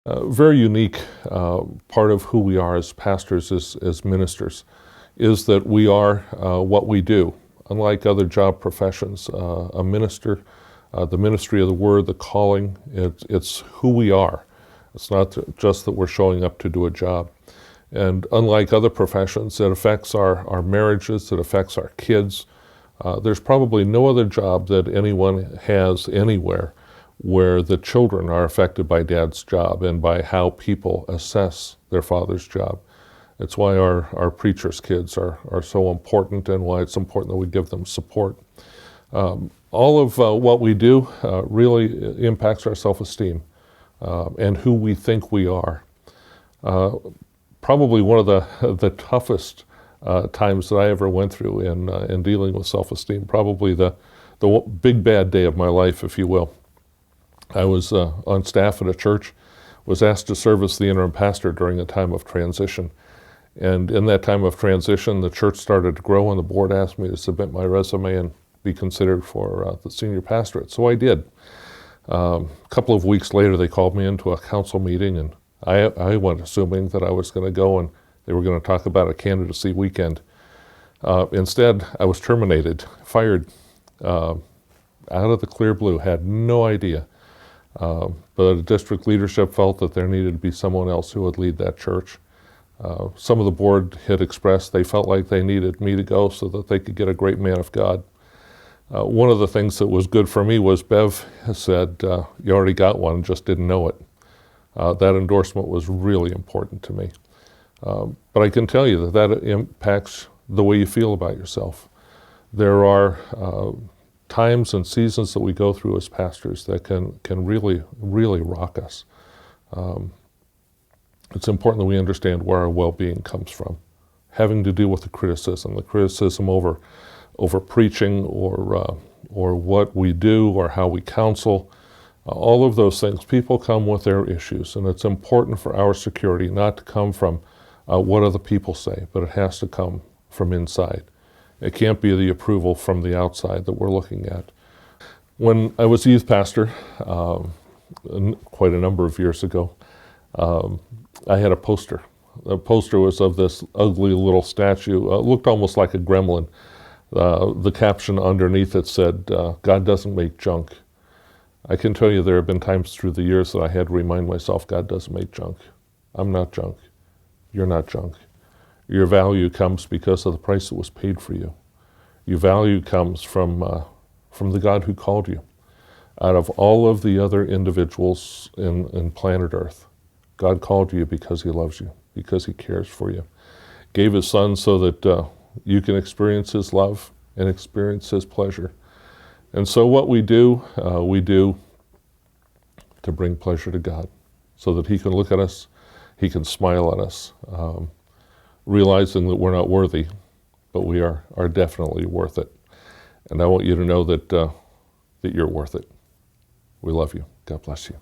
Very unique part of who we are as pastors, as ministers, is that we are what we do. Unlike other job professions, a minister, the ministry of the word, the calling, it's who we are. It's not just that we're showing up to do a job. And unlike other professions, it affects our marriages, it affects our kids. There's probably no other job that anyone has anywhere where the children are affected by dad's job and by how people assess their father's job. It's why our preachers' kids are so important, and why it's important that we give them support. All of what we do really impacts our self-esteem and who we think we are. Probably one of the toughest times that I ever went through in dealing with self-esteem, probably the big bad day of my life, if you will. I was on staff at a church, was asked to serve as the interim pastor during a time of transition. And in that time of transition, the church started to grow, and the board asked me to submit my resume and be considered for the senior pastorate. So I did. A couple of weeks later, they called me into a council meeting, and I went assuming that I was going to go and they were going to talk about a candidacy weekend. Instead, I was terminated, fired out of the clear blue, had no idea. But the district leadership felt that there needed to be someone else who would lead that church. Some of the board had expressed they felt like they needed me to go so that they could get a great man of God. One of the things that was good for me was Bev said, you already got one, just didn't know it. That endorsement was really important to me. But I can tell you that impacts the way you feel about yourself. There are times and seasons that we go through as pastors that can really, really rock us. It's important that we understand where our well-being comes from. Having to deal with the criticism over preaching or what we do or how we counsel, all of those things. People come with their issues, and it's important for our security not to come from what other people say, but it has to come from inside. It can't be the approval from the outside that we're looking at. When I was a youth pastor, quite a number of years ago, I had a poster. The poster was of this ugly little statue, looked almost like a gremlin. The caption underneath it said, God doesn't make junk. I can tell you there have been times through the years that I had to remind myself, God doesn't make junk. I'm not junk. You're not junk. Your value comes because of the price that was paid for you. Your value comes from the God who called you. Out of all of the other individuals in planet Earth, God called you because he loves you, because he cares for you. Gave his son so that you can experience his love and experience his pleasure. And so what we do to bring pleasure to God, so that he can look at us, he can smile at us, realizing that we're not worthy, but we are definitely worth it. And I want you to know that you're worth it. We love you. God bless you.